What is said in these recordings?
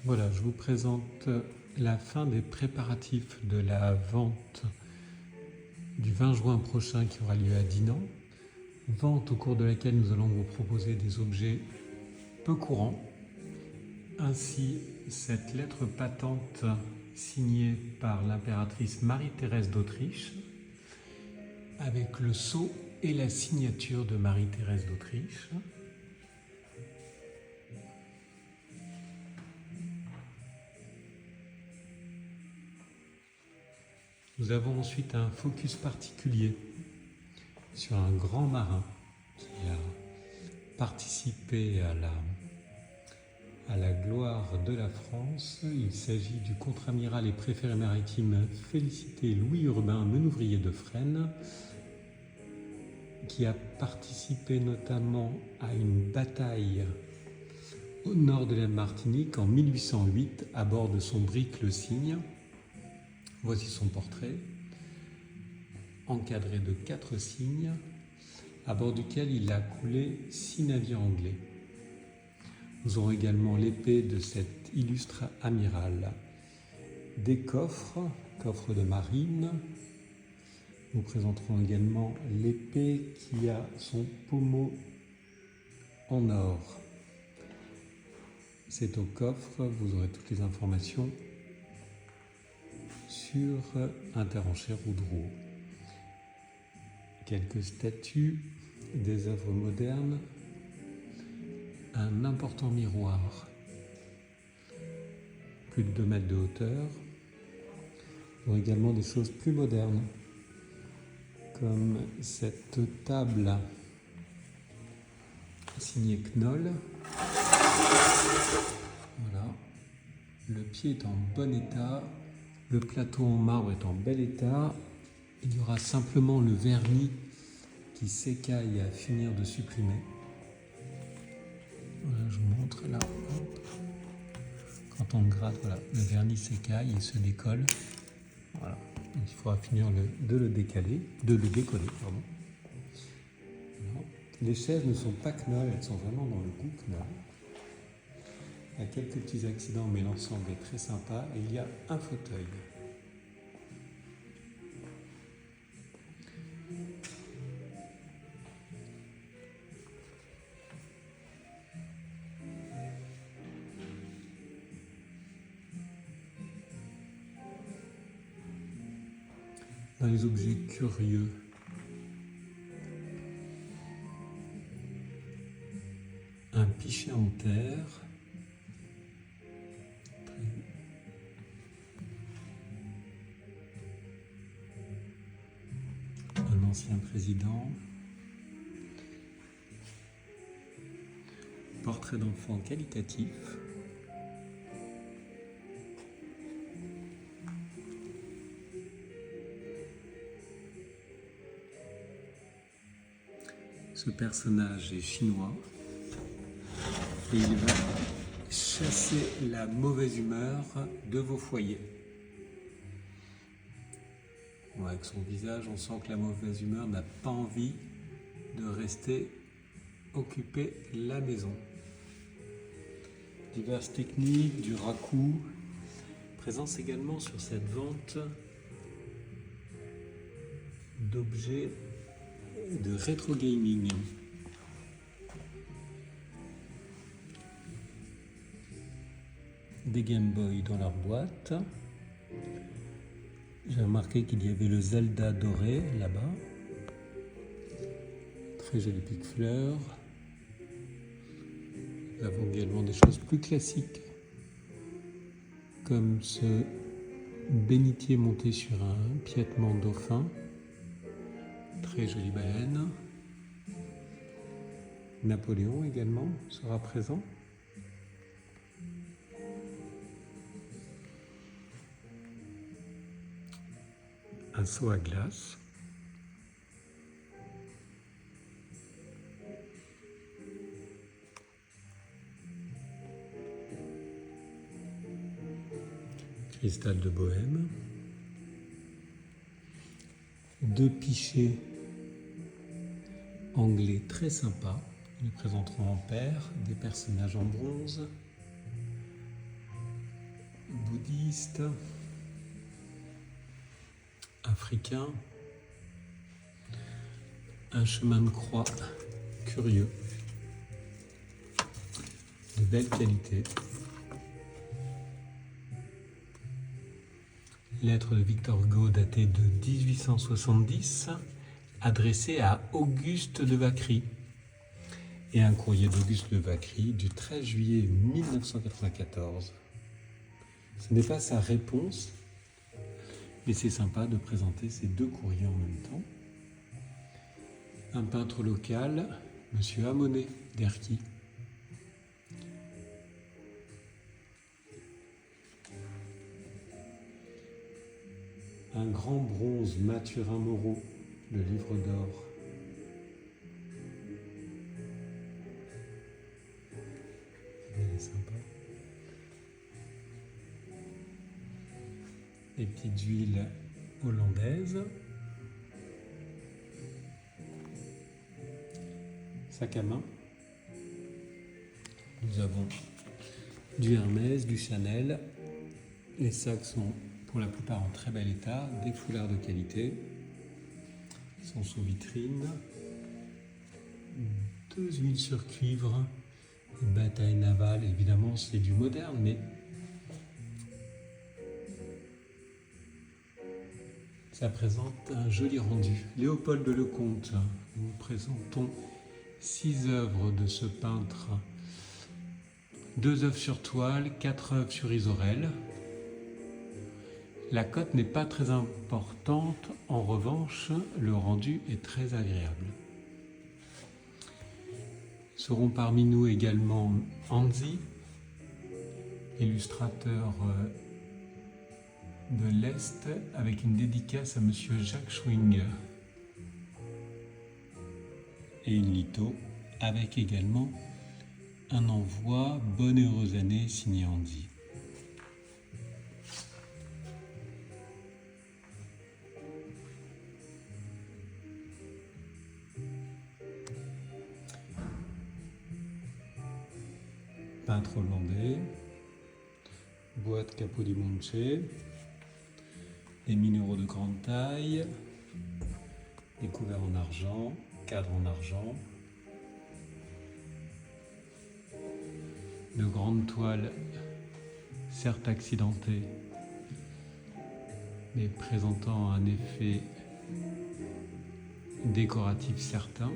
Voilà, je vous présente la fin des préparatifs de la vente du 20 juin prochain qui aura lieu à Dinan. Vente au cours de laquelle nous allons vous proposer des objets peu courants. Ainsi, cette lettre patente signée par l'impératrice Marie-Thérèse d'Autriche avec le sceau et la signature de Marie-Thérèse d'Autriche. Nous avons ensuite un focus particulier sur un grand marin qui a participé à la gloire de la France. Il s'agit du contre-amiral et préfet maritime Félicité Louis Urbain, manouvrier de Fresnes, qui a participé notamment à une bataille au nord de la Martinique en 1808 à bord de son brick Le Cygne. Voici son portrait, encadré de 4 cygnes, à bord duquel il a coulé 6 navires anglais. Nous aurons également l'épée de cet illustre amiral. Des coffres de marine. Nous présenterons également l'épée qui a son pommeau en or. C'est au coffre, vous aurez toutes les informations sur Interenchères Roudreau. Quelques statues, des œuvres modernes, un important miroir, plus de 2 mètres de hauteur. Nous aurons également des choses plus modernes, comme cette table signée Knoll. Voilà. Le pied est en bon état. Le plateau en marbre est en bel état. Il y aura simplement le vernis qui s'écaille à finir de supprimer. Voilà, je vous montre là. Quand on le gratte, voilà, le vernis s'écaille et se décolle. Voilà. Donc, il faudra finir de le décoller. Pardon. Voilà. Les chaises ne sont pas Knoll, elles sont vraiment dans le goût Knoll. Il y a quelques petits accidents, mais l'ensemble est très sympa. Et il y a un fauteuil. Dans les objets curieux, un pichet en terre, un ancien président, portrait d'enfant qualitatif, ce personnage est chinois et il va chasser la mauvaise humeur de vos foyers. Bon, avec son visage, on sent que la mauvaise humeur n'a pas envie de rester occuper la maison. Diverses techniques, du raku, présence également sur cette vente d'objets de rétro gaming. Des Game Boy dans leur boîte. J'ai remarqué qu'il y avait le Zelda doré là-bas. Très joli pique-fleur. Nous avons également des choses plus classiques, comme ce bénitier monté sur un piétement dauphin. Très jolie baleine. Napoléon également sera présent. Un seau à glace. Cristal de Bohême. 2 pichets anglais très sympas. Nous présenterons en paire des personnages en bronze, bouddhiste, africain, un chemin de croix curieux, de belle qualité. Lettre de Victor Hugo datée de 1870, adressée à Auguste de Vacry. Et un courrier d'Auguste de Vacry du 13 juillet 1994. Ce n'est pas sa réponse, mais c'est sympa de présenter ces deux courriers en même temps. Un peintre local, M. Amonet d'Erquy. Un grand bronze Mathurin Moreau, le livre d'or. Il est sympa. Les petites huiles hollandaises. Sac à main. Nous avons du Hermès, du Chanel. Les sacs sont pour la plupart en très bel état, des foulards de qualité. Ils sont sous vitrine. 2 huiles sur cuivre. Une bataille navale, évidemment c'est du moderne, mais ça présente un joli rendu. Léopold Lecomte, nous présentons 6 œuvres de ce peintre. 2 œuvres sur toile, 4 œuvres sur isorel. La cote n'est pas très importante, en revanche, le rendu est très agréable. Seront parmi nous également Anzi, illustrateur de l'Est, avec une dédicace à Monsieur Jacques Schwing. Et une litho, avec également un envoi « Bonne et heureuse année » signé Anzi. Peintre hollandais, boîte Capodimonte, des minéraux de grande taille, des couverts en argent, cadres en argent, de grandes toiles, certes accidentées, mais présentant un effet décoratif certain.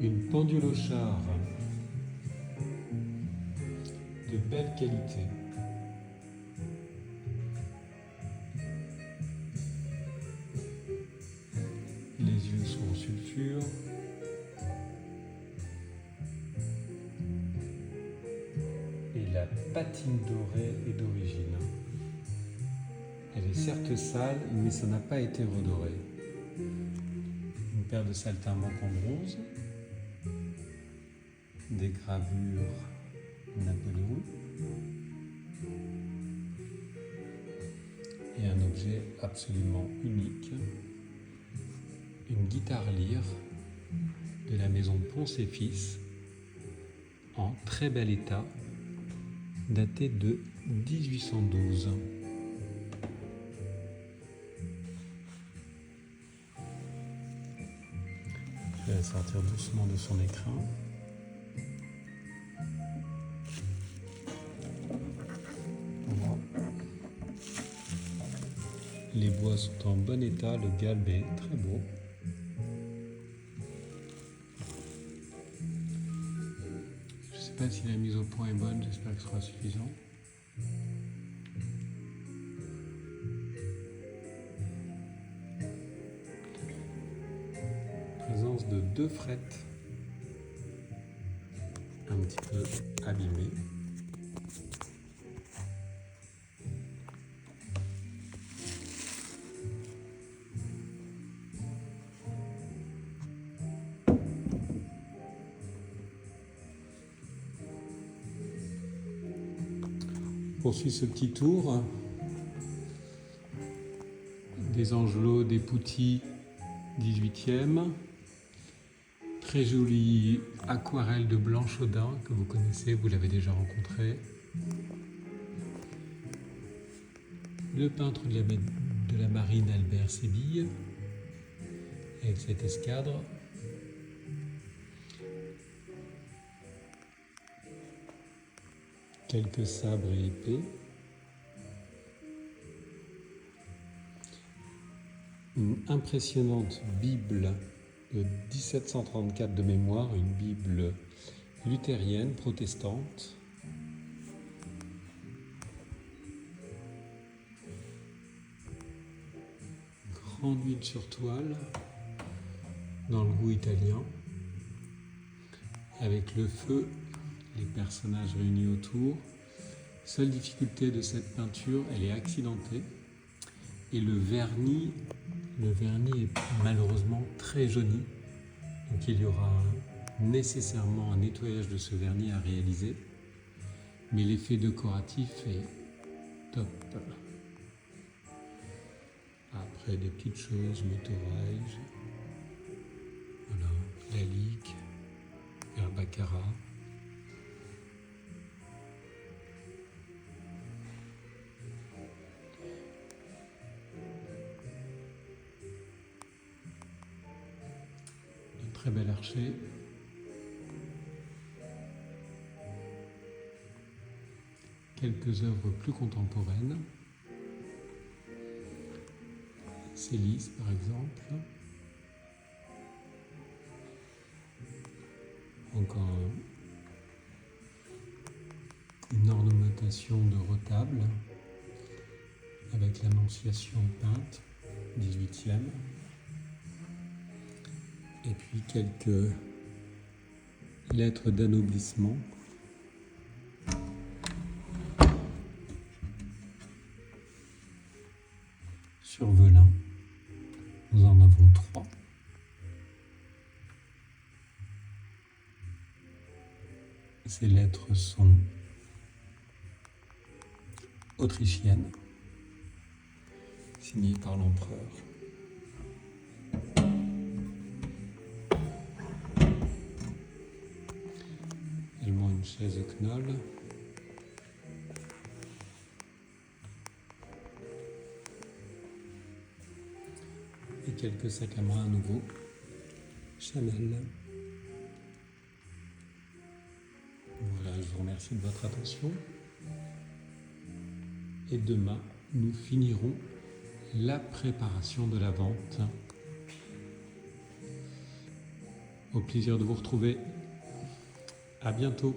Une pendule au char de belle qualité. Les yeux sont en sulfure. Et la patine dorée est d'origine. Elle est certes sale, mais ça n'a pas été redoré. Une paire de saltimbanques en bronze. Des gravures Napoléon et un objet absolument unique, une guitare lyre de la maison Ponce et Fils en très bel état, datée de 1812. Je vais la sortir doucement de son écrin. Les bois sont en bon état, le galbe est très beau. Je ne sais pas si la mise au point est bonne, j'espère que ce sera suffisant. Présence de 2 frettes un petit peu abîmées. Poursuit ce petit tour des Angelots, des Pouty 18e, très jolie aquarelle de Blanchaudin que vous connaissez, vous l'avez déjà rencontré. Le peintre de la marine Albert Sébille, avec cette escadre. Quelques sabres et épées. Une impressionnante Bible de 1734 de mémoire, une Bible luthérienne, protestante. Grande huile sur toile, dans le goût italien, avec le feu, les personnages réunis autour. Seule difficulté de cette peinture, elle est accidentée et le vernis est malheureusement très jauni. Donc il y aura nécessairement un nettoyage de ce vernis à réaliser, mais l'effet décoratif est top. Après des petites choses, motorail, voilà, la ligue, un baccarat. Un très bel archer. Quelques œuvres plus contemporaines. Célis par exemple. Encore une ornementation de retable avec l'Annonciation peinte, 18e. Et puis quelques lettres d'anoblissement. Sur Velin, nous en avons 3. Ces lettres sont autrichiennes, signées par l'empereur. Également une chaise Knoll. Et quelques sacs à main à nouveau. Chanel. Voilà, je vous remercie de votre attention. Et demain, nous finirons la préparation de la vente. Au plaisir de vous retrouver. À bientôt.